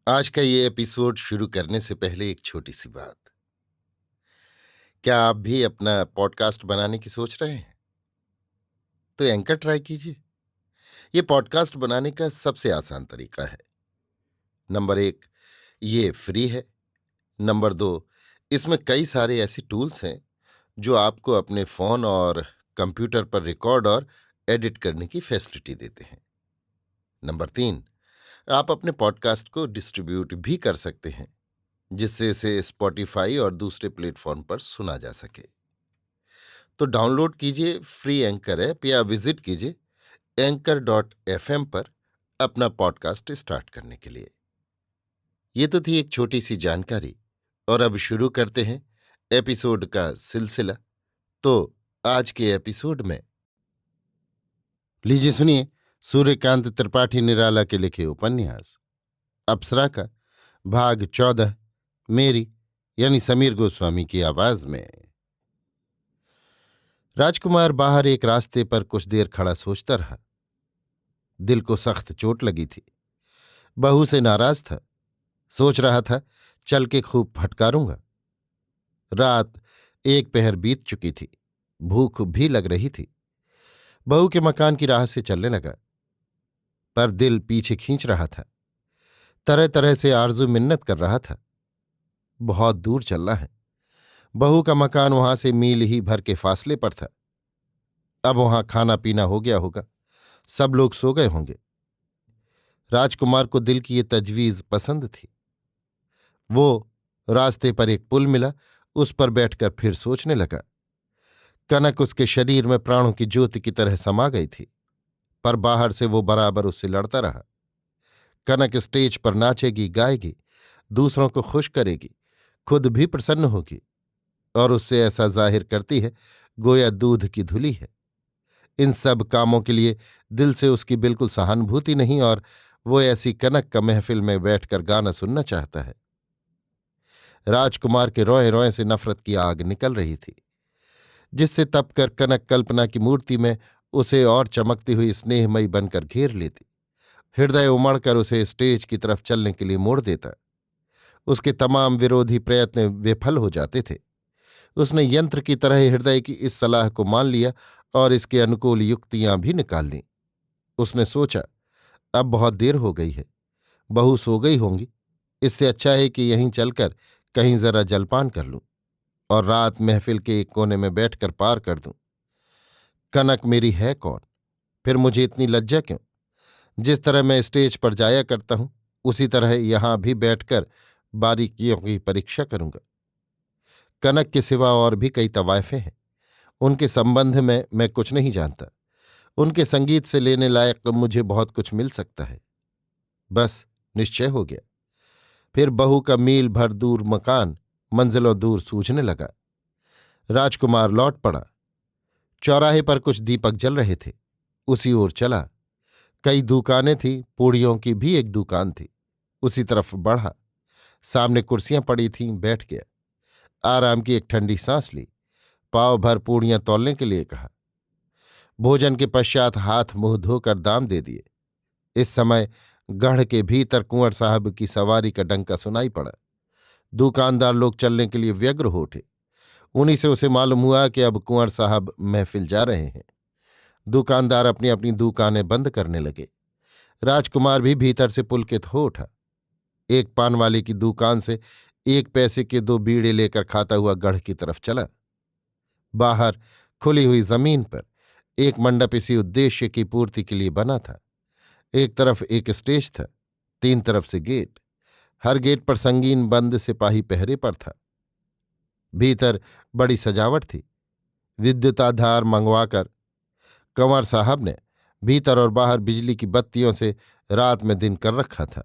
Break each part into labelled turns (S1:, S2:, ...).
S1: आज का ये एपिसोड शुरू करने से पहले एक छोटी सी बात। क्या आप भी अपना पॉडकास्ट बनाने की सोच रहे हैं? तो एंकर ट्राई कीजिए। ये पॉडकास्ट बनाने का सबसे आसान तरीका है। नंबर एक, ये फ्री है। नंबर दो, इसमें कई सारे ऐसे टूल्स हैं जो आपको अपने फोन और कंप्यूटर पर रिकॉर्ड और एडिट करने की फैसिलिटी देते हैं। नंबर तीन, आप अपने पॉडकास्ट को डिस्ट्रीब्यूट भी कर सकते हैं, जिससे इसे स्पॉटिफाई और दूसरे प्लेटफॉर्म पर सुना जा सके। तो डाउनलोड कीजिए फ्री एंकर ऐप या विजिट कीजिए anchor.fm पर अपना पॉडकास्ट स्टार्ट करने के लिए। ये तो थी एक छोटी सी जानकारी, और अब शुरू करते हैं एपिसोड का सिलसिला। तो आज के एपिसोड में लीजिए सुनिए सूर्यकांत त्रिपाठी निराला के लिखे उपन्यास अप्सरा का भाग 14, मेरी यानी समीर गोस्वामी की आवाज में। राजकुमार बाहर एक रास्ते पर कुछ देर खड़ा सोचता रहा। दिल को सख्त चोट लगी थी। बहू से नाराज था। सोच रहा था चल के खूब फटकारूंगा। रात एक पहर बीत चुकी थी। भूख भी लग रही थी। बहू के मकान की राह से चलने लगा, पर दिल पीछे खींच रहा था। तरह तरह से आरजू मिन्नत कर रहा था। बहुत दूर चलना है। बहू का मकान वहां से मील ही भर के फासले पर था। अब वहां खाना पीना हो गया होगा। सब लोग सो गए होंगे। राजकुमार को दिल की ये तजवीज पसंद थी। वो रास्ते पर एक पुल मिला। उस पर बैठकर फिर सोचने लगा। कनक उसके शरीर में प्राणों की ज्योति की तरह समा गई थी, पर बाहर से वो बराबर उससे लड़ता रहा। कनक स्टेज पर नाचेगी, गाएगी, दूसरों को खुश करेगी, खुद भी प्रसन्न होगी, और उससे ऐसा जाहिर करती है गोया दूध की धुली है। इन सब कामों के लिए दिल से उसकी बिल्कुल सहानुभूति नहीं, और वो ऐसी कनक का महफिल में बैठकर गाना सुनना चाहता है। राजकुमार के रोए रोए से नफरत की आग निकल रही थी, जिससे तपकर कनक कल्पना की मूर्ति में उसे और चमकती हुई स्नेहमयी बनकर घेर लेती। हृदय उमड़कर उसे स्टेज की तरफ चलने के लिए मोड़ देता। उसके तमाम विरोधी प्रयत्न विफल हो जाते थे। उसने यंत्र की तरह हृदय की इस सलाह को मान लिया और इसके अनुकूल युक्तियां भी निकाल लीं। उसने सोचा, अब बहुत देर हो गई है, बहू सो गई होंगी। इससे अच्छा है कि यहीं चलकर कहीं जरा जलपान कर लूं और रात महफिल के एक कोने में बैठकर पार कर दूं। कनक मेरी है कौन? फिर मुझे इतनी लज्जा क्यों? जिस तरह मैं स्टेज पर जाया करता हूं, उसी तरह यहां भी बैठकर बारीकियों की परीक्षा करूंगा। कनक के सिवा और भी कई तवायफें हैं। उनके संबंध में मैं कुछ नहीं जानता। उनके संगीत से लेने लायक मुझे बहुत कुछ मिल सकता है। बस निश्चय हो गया। फिर बहू का मील भर दूर मकान मंजिलों दूर सूझने लगा। राजकुमार लौट पड़ा। चौराहे पर कुछ दीपक जल रहे थे। उसी ओर चला। कई दुकानें थीं, पूड़ियों की भी एक दुकान थी। उसी तरफ बढ़ा। सामने कुर्सियां पड़ी थीं, बैठ गया। आराम की एक ठंडी सांस ली। पाव भर पूड़ियां तौलने के लिए कहा। भोजन के पश्चात हाथ मुंह धोकर दाम दे दिए। इस समय गढ़ के भीतर कुंवर साहब की सवारी का डंका सुनाई पड़ा। दुकानदार लोग चलने के लिए व्यग्र हो उठे। उन्हीं से उसे मालूम हुआ कि अब कुंवर साहब महफिल जा रहे हैं। दुकानदार अपनी अपनी दुकानें बंद करने लगे। राजकुमार भी भीतर से पुलकित हो उठा। एक पान वाले की दुकान से 1 पैसे के 2 बीड़े लेकर खाता हुआ गढ़ की तरफ चला। बाहर खुली हुई जमीन पर एक मंडप इसी उद्देश्य की पूर्ति के लिए बना था। एक तरफ एक स्टेज था, 3 तरफ से गेट। हर गेट पर संगीन बंद सिपाही पहरे पर था। भीतर बड़ी सजावट थी। विद्युताधार मंगवाकर कंवर साहब ने भीतर और बाहर बिजली की बत्तियों से रात में दिन कर रखा था।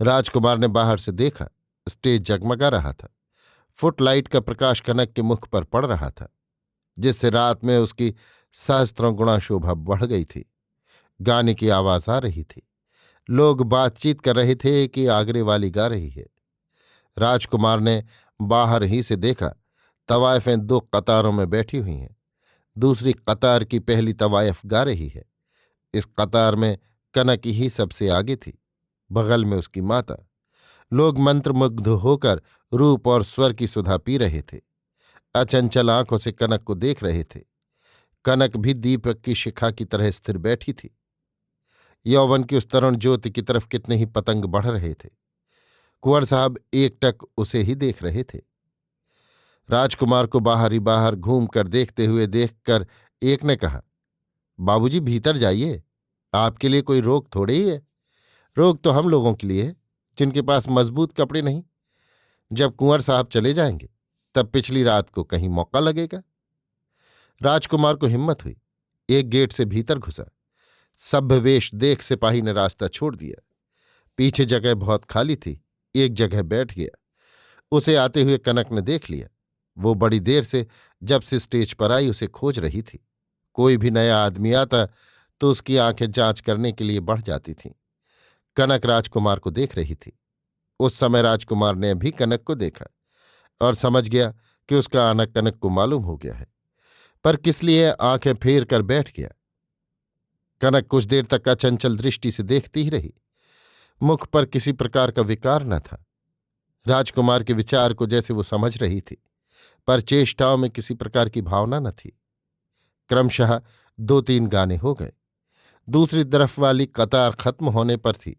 S1: राजकुमार ने बाहर से देखा। स्टेज जगमगा रहा था। फुटलाइट का प्रकाश कनक के मुख पर पड़ रहा था, जिससे रात में उसकी सहस्त्रों गुणा शोभा बढ़ गई थी। गाने की आवाज आ रही थी। लोग बातचीत कर रहे थे कि आगरे वाली गा रही है। राजकुमार ने बाहर ही से देखा, तवायफें 2 कतारों में बैठी हुई हैं। दूसरी कतार की पहली तवायफ गा रही है। इस कतार में कनक ही सबसे आगे थी। बगल में उसकी माता। लोग मंत्रमुग्ध होकर रूप और स्वर की सुधा पी रहे थे। अचंचल आंखों से कनक को देख रहे थे। कनक भी दीपक की शिखा की तरह स्थिर बैठी थी। यौवन की उस तरुण ज्योति की तरफ कितने ही पतंग बढ़ रहे थे। कुंवर साहब एकटक उसे ही देख रहे थे। राजकुमार को बाहर ही बाहर घूम कर देखते हुए देखकर एक ने कहा, बाबूजी भीतर जाइए, आपके लिए कोई रोक थोड़े ही है। रोक तो हम लोगों के लिए है जिनके पास मजबूत कपड़े नहीं। जब कुंवर साहब चले जाएंगे तब पिछली रात को कहीं मौका लगेगा। राजकुमार को हिम्मत हुई, एक गेट से भीतर घुसा। सभ्यवेश देख सिपाही ने रास्ता छोड़ दिया। पीछे जगह बहुत खाली थी, एक जगह बैठ गया। उसे आते हुए कनक ने देख लिया। वो बड़ी देर से जब से स्टेज पर आई उसे खोज रही थी। कोई भी नया आदमी आता तो उसकी आंखें जांच करने के लिए बढ़ जाती थीं। कनक राजकुमार को देख रही थी। उस समय राजकुमार ने भी कनक को देखा और समझ गया कि उसका आना कनक को मालूम हो गया है, पर किस लिए आंखें फेर कर बैठ गया। कनक कुछ देर तक अचंचल दृष्टि से देखती ही रही। मुख पर किसी प्रकार का विकार न था। राजकुमार के विचार को जैसे वो समझ रही थी, पर चेष्टाओं में किसी प्रकार की भावना न थी। क्रमशः 2-3 गाने हो गए। दूसरी तरफ वाली कतार खत्म होने पर थी।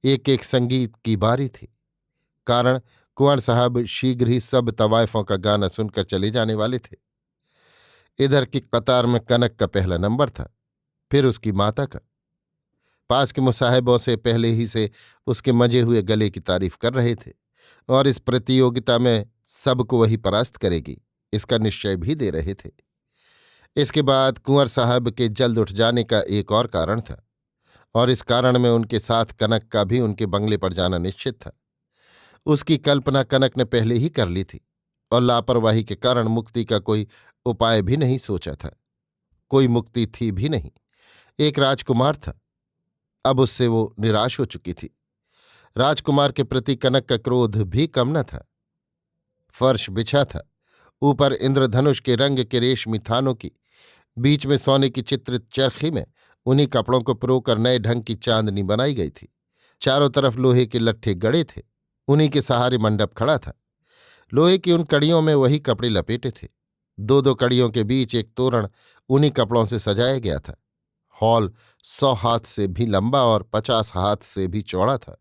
S1: एक एक संगीत की बारी थी। कारण कुंवर साहब शीघ्र ही सब तवायफों का गाना सुनकर चले जाने वाले थे। इधर की कतार में कनक का पहला नंबर था, फिर उसकी माता का। पास के मुसाहिबों से पहले ही से उसके मजे हुए गले की तारीफ कर रहे थे और इस प्रतियोगिता में सबको वही परास्त करेगी इसका निश्चय भी दे रहे थे। इसके बाद कुंवर साहब के जल्द उठ जाने का एक और कारण था, और इस कारण में उनके साथ कनक का भी उनके बंगले पर जाना निश्चित था। उसकी कल्पना कनक ने पहले ही कर ली थी और लापरवाही के कारण मुक्ति का कोई उपाय भी नहीं सोचा था। कोई मुक्ति थी भी नहीं। एक राजकुमार था, अब उससे वो निराश हो चुकी थी। राजकुमार के प्रति कनक का क्रोध भी कम न था। फर्श बिछा था, ऊपर इंद्रधनुष के रंग के रेशमी थानों की, बीच में सोने की चित्रित चरखी में उन्हीं कपड़ों को पिरोकर नए ढंग की चांदनी बनाई गई थी। चारों तरफ लोहे के लट्ठे गड़े थे, उन्हीं के सहारे मंडप खड़ा था। लोहे की उन कड़ियों में वही कपड़े लपेटे थे। 2-2 कड़ियों के बीच एक तोरण उन्हीं कपड़ों से सजाया गया था। हॉल 100 हाथ से भी लंबा और 50 हाथ से भी चौड़ा था।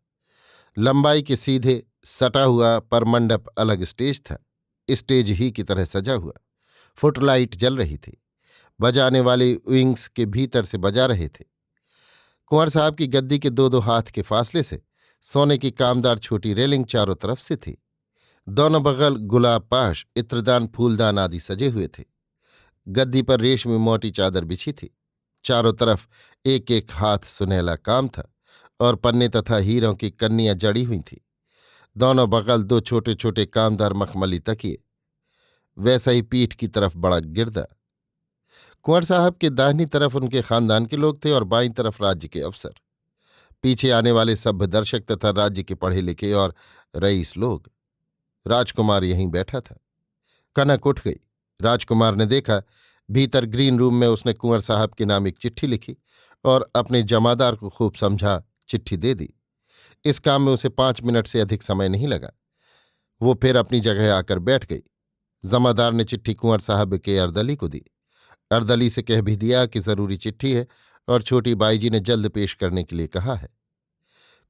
S1: लंबाई के सीधे सटा हुआ पर मंडप अलग स्टेज था, स्टेज ही की तरह सजा हुआ। फुटलाइट जल रही थी। बजाने वाले विंग्स के भीतर से बजा रहे थे। कुंवर साहब की गद्दी के 2-2 हाथ के फासले से सोने की कामदार छोटी रेलिंग चारों तरफ से थी। दोनों बगल गुलाब पाश, इत्रदान, फूलदान आदि सजे हुए थे। गद्दी पर रेशमी मोटी चादर बिछी थी। चारों तरफ एक एक हाथ सुनहला काम था और पन्ने तथा हीरों की कन्नियां जड़ी हुई थीं। दोनों बगल 2 छोटे छोटे कामदार मखमली तकिए, वैसा ही पीठ की तरफ बड़ा गिरदा। कुंवर साहब के दाहिनी तरफ उनके खानदान के लोग थे और बाईं तरफ राज्य के अफसर। पीछे आने वाले सभ्य दर्शक तथा राज्य के पढ़े लिखे और रईस लोग। राजकुमार यहीं बैठा था। कनक उठ गई। राजकुमार ने देखा, भीतर ग्रीन रूम में उसने कुंवर साहब के नाम एक चिट्ठी लिखी और अपने जमादार को खूब समझा चिट्ठी दे दी। इस काम में उसे 5 मिनट से अधिक समय नहीं लगा। वो फिर अपनी जगह आकर बैठ गई। जमादार ने चिट्ठी कुंवर साहब के अर्दली को दी। अर्दली से कह भी दिया कि जरूरी चिट्ठी है और छोटी बाईजी ने जल्द पेश करने के लिए कहा है।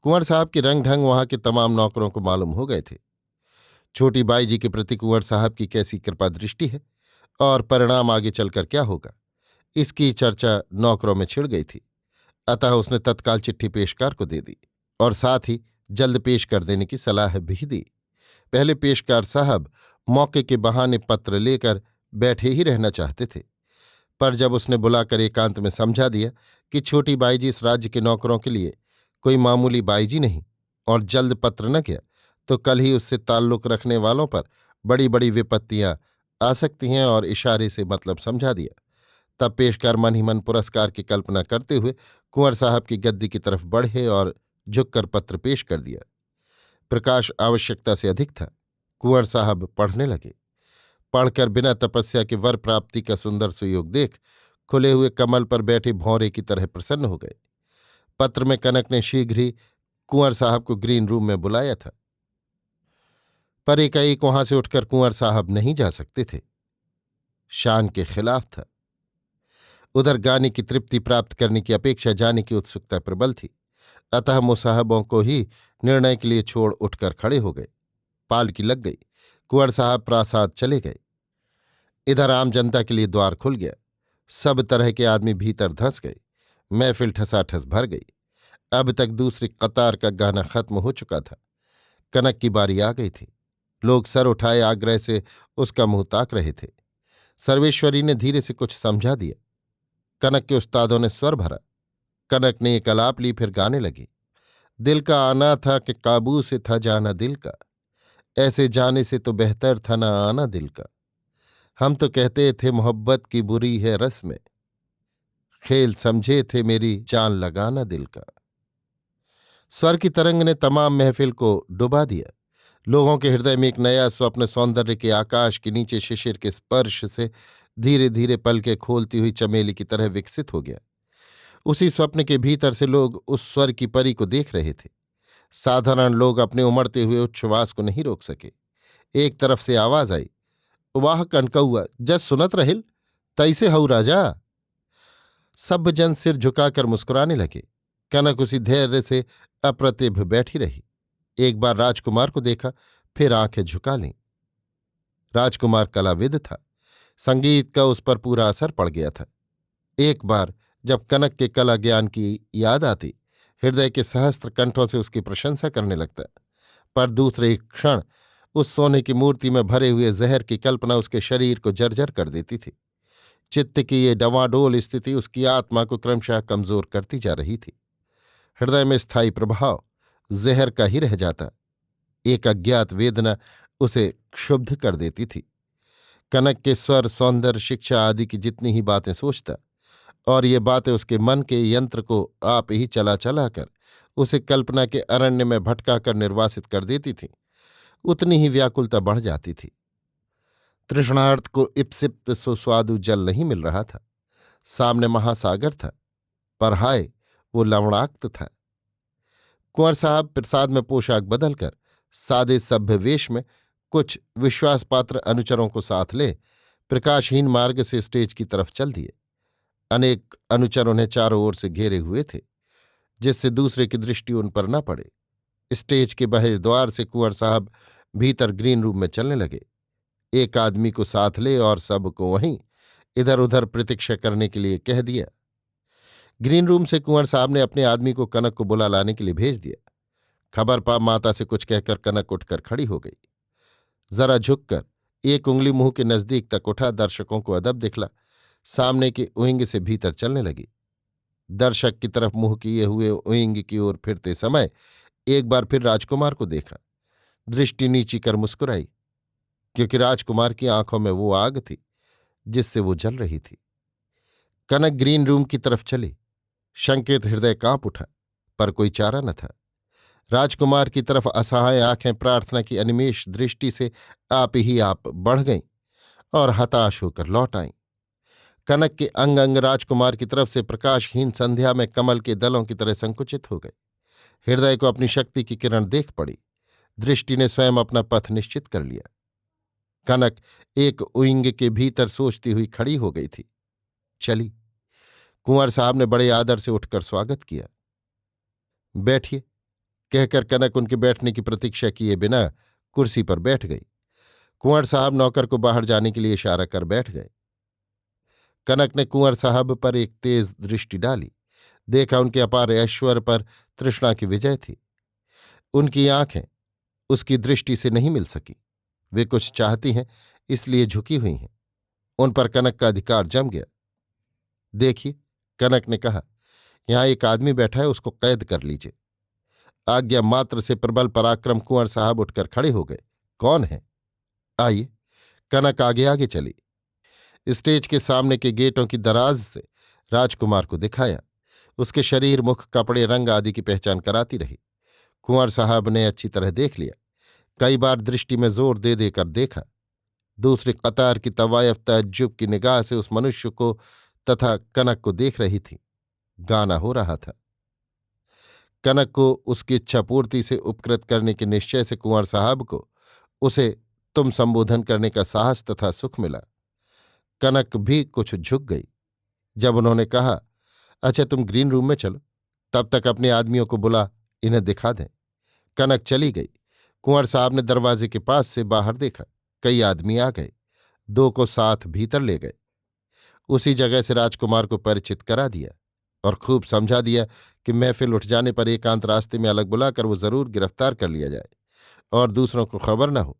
S1: कुंवर साहब के रंग ढंग वहां के तमाम नौकरों को मालूम हो गए थे। छोटी बाईजी के प्रति कुंवर साहब की कैसी कृपा दृष्टि है और परिणाम आगे चलकर क्या होगा, इसकी चर्चा नौकरों में छिड़ गई थी। अतः उसने तत्काल चिट्ठी पेशकार को दे दी और साथ ही जल्द पेश कर देने की सलाह भी दी। पहले पेशकार साहब मौके के बहाने पत्र लेकर बैठे ही रहना चाहते थे, पर जब उसने बुलाकर एकांत में समझा दिया कि छोटी बाईजी इस राज्य के नौकरों के लिए कोई मामूली बाईजी नहीं और जल्द पत्र न गया तो कल ही उससे ताल्लुक रखने वालों पर बड़ी बड़ी विपत्तियां आ सकती हैं और इशारे से मतलब समझा दिया, तब पेशकार मन ही मन पुरस्कार की कल्पना करते हुए कुंवर साहब की गद्दी की तरफ बढ़े और झुककर पत्र पेश कर दिया। प्रकाश आवश्यकता से अधिक था। कुंवर साहब पढ़ने लगे। पढ़कर बिना तपस्या के वर प्राप्ति का सुंदर सुयोग देख खुले हुए कमल पर बैठे भौरे की तरह प्रसन्न हो गए। पत्र में कनक ने शीघ्र ही कुंवर साहब को ग्रीन रूम में बुलाया था। पर एकाएक वहां से उठकर कुंवर साहब नहीं जा सकते थे। शान के खिलाफ था। उधर गाने की तृप्ति प्राप्त करने की अपेक्षा जाने की उत्सुकता प्रबल थी। अतः मुसाहबों को ही निर्णय के लिए छोड़ उठकर खड़े हो गए। पालकी लग गई। कुंवर साहब प्रासाद चले गए। इधर आम जनता के लिए द्वार खुल गया। सब तरह के आदमी भीतर धंस गए। महफिल ठसाठस भर गई। अब तक दूसरी कतार का गाना खत्म हो चुका था। कनक की बारी आ गई थी। लोग सर उठाए आग्रह से उसका मुंह ताक रहे थे। सर्वेश्वरी ने धीरे से कुछ समझा दिया। कनक के उस्तादों ने स्वर भरा। कनक ने एक अलाप ली, फिर गाने लगी। दिल का आना था कि काबू से था जाना दिल का, ऐसे जाने से तो बेहतर था ना आना दिल का। हम तो कहते थे मोहब्बत की बुरी है रस्म, खेल समझे थे मेरी जान लगाना दिल का। स्वर की तरंग ने तमाम महफिल को डुबा दिया। लोगों के हृदय में एक नया स्वप्न सौंदर्य के आकाश के नीचे शिशिर के स्पर्श से धीरे धीरे पलके खोलती हुई चमेली की तरह विकसित हो गया। उसी स्वप्न के भीतर से लोग उस स्वर की परी को देख रहे थे। साधारण लोग अपने उमड़ते हुए उच्छ्वास को नहीं रोक सके। एक तरफ से आवाज आई, वाह कनकौआ जस सुनत रहिल, तैसे हऊ राजा। सब जन सिर झुकाकर मुस्कुराने लगे। कनक उसी धैर्य से अप्रतिभ बैठी रही। एक बार राजकुमार को देखा, फिर आंखें झुका लीं। राजकुमार कलाविद था। संगीत का उस पर पूरा असर पड़ गया था। एक बार जब कनक के कला ज्ञान की याद आती, हृदय के सहस्त्र कंठों से उसकी प्रशंसा करने लगता। पर दूसरे क्षण उस सोने की मूर्ति में भरे हुए जहर की कल्पना उसके शरीर को जर्जर कर देती थी। चित्त की ये डवाडोल स्थिति उसकी आत्मा को क्रमशः कमजोर करती जा रही थी। हृदय में स्थायी प्रभाव जहर का ही रह जाता। एक अज्ञात वेदना उसे क्षुब्ध कर देती थी। कनक के स्वर, सौंदर्य, शिक्षा आदि की जितनी ही बातें सोचता और ये बातें उसके मन के यंत्र को आप ही चला चला कर उसे कल्पना के अरण्य में भटका कर निर्वासित कर देती थी, उतनी ही व्याकुलता बढ़ जाती थी। तृष्णार्थ को इप्सिप्त सुस्वादु जल नहीं मिल रहा था। सामने महासागर था, पर हाय वो लवणाक्त था। कुंवर साहब प्रसाद में पोशाक बदलकर सादे सभ्य वेश में कुछ विश्वासपात्र अनुचरों को साथ ले प्रकाशहीन मार्ग से स्टेज की तरफ चल दिए। अनेक अनुचर उन्हें चारों ओर से घेरे हुए थे, जिससे दूसरे की दृष्टि उन पर न पड़े। स्टेज के बाहर द्वार से कुंवर साहब भीतर ग्रीन रूम में चलने लगे। एक आदमी को साथ ले और सबको वहीं इधर उधर प्रतीक्षा करने के लिए कह दिया। ग्रीन रूम से कुंवर साहब ने अपने आदमी को कनक को बुला लाने के लिए भेज दिया। खबर पा माता से कुछ कहकर कनक उठकर खड़ी हो गई। जरा झुककर एक उंगली मुंह के नजदीक तक उठा दर्शकों को अदब दिखला, सामने के उइंग से भीतर चलने लगी। दर्शक की तरफ मुंह किए हुए उइंग की ओर फिरते समय एक बार फिर राजकुमार को देखा। दृष्टि नीची कर मुस्कुराई, क्योंकि राजकुमार की आंखों में वो आग थी जिससे वो जल रही थी। कनक ग्रीन रूम की तरफ चली। शंकित हृदय कांप उठा, पर कोई चारा न था। राजकुमार की तरफ असहाय आंखें प्रार्थना की अनिमेष दृष्टि से आप ही आप बढ़ गईं और हताश होकर लौट आईं। कनक के अंग अंग राजकुमार की तरफ से प्रकाशहीन संध्या में कमल के दलों की तरह संकुचित हो गए। हृदय को अपनी शक्ति की किरण देख पड़ी। दृष्टि ने स्वयं अपना पथ निश्चित कर लिया। कनक एक उइंग के भीतर सोचती हुई खड़ी हो गई थी। चली। कुंवर साहब ने बड़े आदर से उठकर स्वागत किया। बैठिए कहकर कनक उनके बैठने की प्रतीक्षा किए बिना कुर्सी पर बैठ गई। कुंवर साहब नौकर को बाहर जाने के लिए इशारा कर बैठ गए। कनक ने कुंवर साहब पर एक तेज दृष्टि डाली। देखा उनके अपार ऐश्वर्य पर तृष्णा की विजय थी। उनकी आंखें उसकी दृष्टि से नहीं मिल सकी। वे कुछ चाहती हैं, इसलिए झुकी हुई हैं। उन पर कनक का अधिकार जम गया। देखिए, कनक ने कहा, यहां एक आदमी बैठा है, उसको कैद कर लीजिए। आज्ञा मात्र से प्रबल पराक्रम कुंवर साहब उठकर खड़े हो गए। कौन है? आइए। कनक आगे आगे चली। स्टेज के सामने के गेटों की दराज से राजकुमार को दिखाया। उसके शरीर, मुख, कपड़े, रंग आदि की पहचान कराती रही। कुंवर साहब ने अच्छी तरह देख लिया। कई बार दृष्टि में जोर दे देकर देखा। दूसरी कतार की तवायफ तअज्जुब की निगाह से उस मनुष्य को तथा कनक को देख रही थी। गाना हो रहा था। कनक को उसकी इच्छा पूर्ति से उपकृत करने के निश्चय से कुंवर साहब को उसे तुम संबोधन करने का साहस तथा सुख मिला। कनक भी कुछ झुक गई। जब उन्होंने कहा, अच्छा तुम ग्रीन रूम में चलो, तब तक अपने आदमियों को बुला इन्हें दिखा दें। कनक चली गई। कुंवर साहब ने दरवाजे के पास से बाहर देखा। कई आदमी आ गए। दो को साथ भीतर ले गए। उसी जगह से राजकुमार को परिचित करा दिया और खूब समझा दिया कि महफिल उठ जाने पर एकांत रास्ते में अलग बुलाकर वो जरूर गिरफ्तार कर लिया जाए और दूसरों को खबर न हो।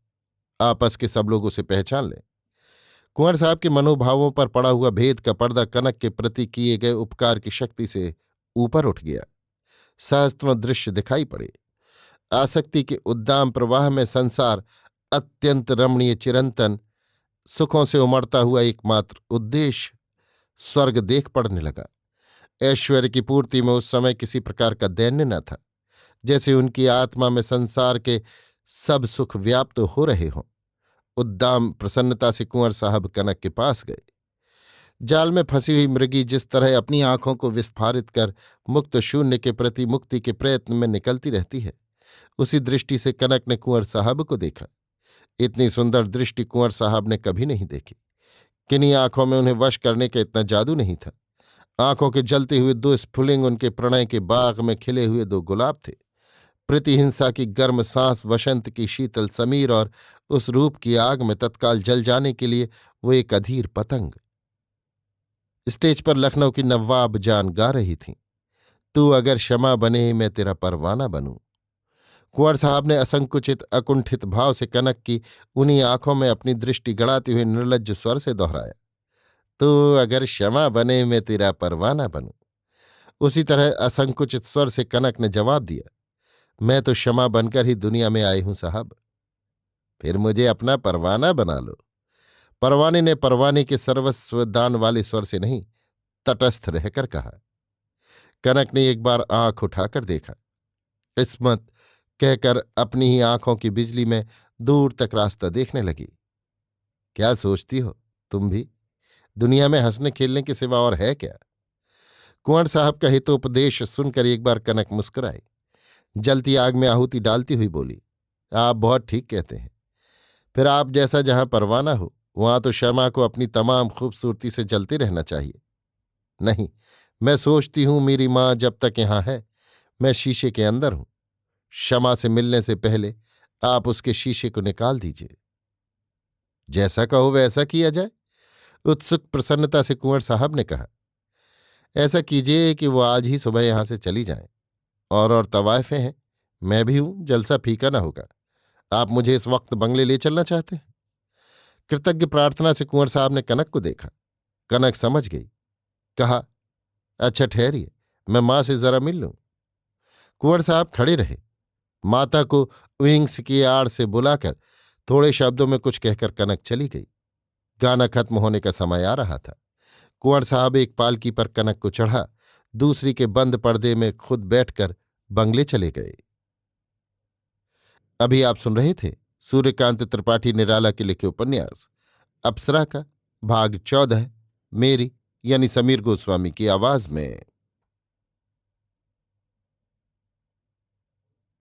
S1: आपस के सब लोग उसे पहचान लें। कुंवर साहब के मनोभावों पर पड़ा हुआ भेद का पर्दा कनक के प्रति किए गए उपकार की शक्ति से ऊपर उठ गया। सहस्त्रों दृश्य दिखाई पड़े। आसक्ति के उद्दाम प्रवाह में संसार अत्यंत रमणीय चिरंतन सुखों से उमड़ता हुआ एकमात्र उद्देश्य स्वर्ग देख पड़ने लगा। ऐश्वर्य की पूर्ति में उस समय किसी प्रकार का दैन्य न था। जैसे उनकी आत्मा में संसार के सब सुख व्याप्त हो रहे हों। उद्दाम प्रसन्नता से कुंवर साहब कनक के पास गए। जाल में फंसी हुई मृगी जिस तरह अपनी आंखों को विस्फारित कर मुक्त शून्य के प्रति मुक्ति के प्रयत्न में निकलती रहती है, उसी दृष्टि से कनक ने कुंवर साहब को देखा। इतनी सुंदर दृष्टि कुंवर साहब ने कभी नहीं देखी। किन्हीं आंखों में उन्हें वश करने का इतना जादू नहीं था। आंखों के जलते हुए दो स्फुलिंग उनके प्रणय के बाग में खिले हुए दो गुलाब थे। प्रतिहिंसा की गर्म सांस, वसंत की शीतल समीर और उस रूप की आग में तत्काल जल जाने के लिए वो एक अधीर पतंग। स्टेज पर लखनऊ की नवाब जान गा रही थीं, तू अगर शमा बने मैं तेरा परवाना बनूं। कुंवर साहब ने असंकुचित अकुंठित भाव से कनक की उन्हीं आंखों में अपनी दृष्टि गड़ाते हुए निर्लज्ज स्वर से दोहराया, तो अगर क्षमा बने मैं तेरा परवाना बनूं। उसी तरह असंकुचित स्वर से कनक ने जवाब दिया, मैं तो क्षमा बनकर ही दुनिया में आई हूं साहब। फिर मुझे अपना परवाना बना लो। परवाने ने परवाने के सर्वस्व दान वाले स्वर से नहीं, तटस्थ रहकर कहा। कनक ने एक बार आंख उठाकर देखा। किस्मत कहकर अपनी ही आंखों की बिजली में दूर तक रास्ता देखने लगी। क्या सोचती हो तुम भी? दुनिया में हंसने खेलने के सिवा और है क्या? कुंवर साहब का हितोपदेश सुनकर एक बार कनक मुस्कुराई। जलती आग में आहुति डालती हुई बोली, आप बहुत ठीक कहते हैं। फिर आप जैसा जहां परवाना हो वहां तो शर्मा को अपनी तमाम खूबसूरती से जलते रहना चाहिए। नहीं, मैं सोचती हूं मेरी मां जब तक यहां है मैं शीशे के अंदर हूं। शमा से मिलने से पहले आप उसके शीशे को निकाल दीजिए। जैसा कहो वैसा किया जाए, उत्सुक प्रसन्नता से कुंवर साहब ने कहा। ऐसा कीजिए कि वो आज ही सुबह यहां से चली जाएं। और तवायफें हैं, मैं भी हूं, जलसा फीका ना होगा। आप मुझे इस वक्त बंगले ले चलना चाहते हैं? कृतज्ञ प्रार्थना से कुंवर साहब ने कनक को देखा। कनक समझ गई। कहा, अच्छा ठहरिए, मैं मां से जरा मिल लूं। कुंवर साहब खड़े रहे। माता को विंग्स की आड़ से बुलाकर थोड़े शब्दों में कुछ कहकर कनक चली गई। गाना खत्म होने का समय आ रहा था। कुंवर साहब एक पालकी पर कनक को चढ़ा, दूसरी के बंद पर्दे में खुद बैठकर बंगले चले गए। अभी आप सुन रहे थे सूर्यकांत त्रिपाठी निराला के लिखे उपन्यास अप्सरा का भाग 14, मेरी यानी समीर गोस्वामी की आवाज में।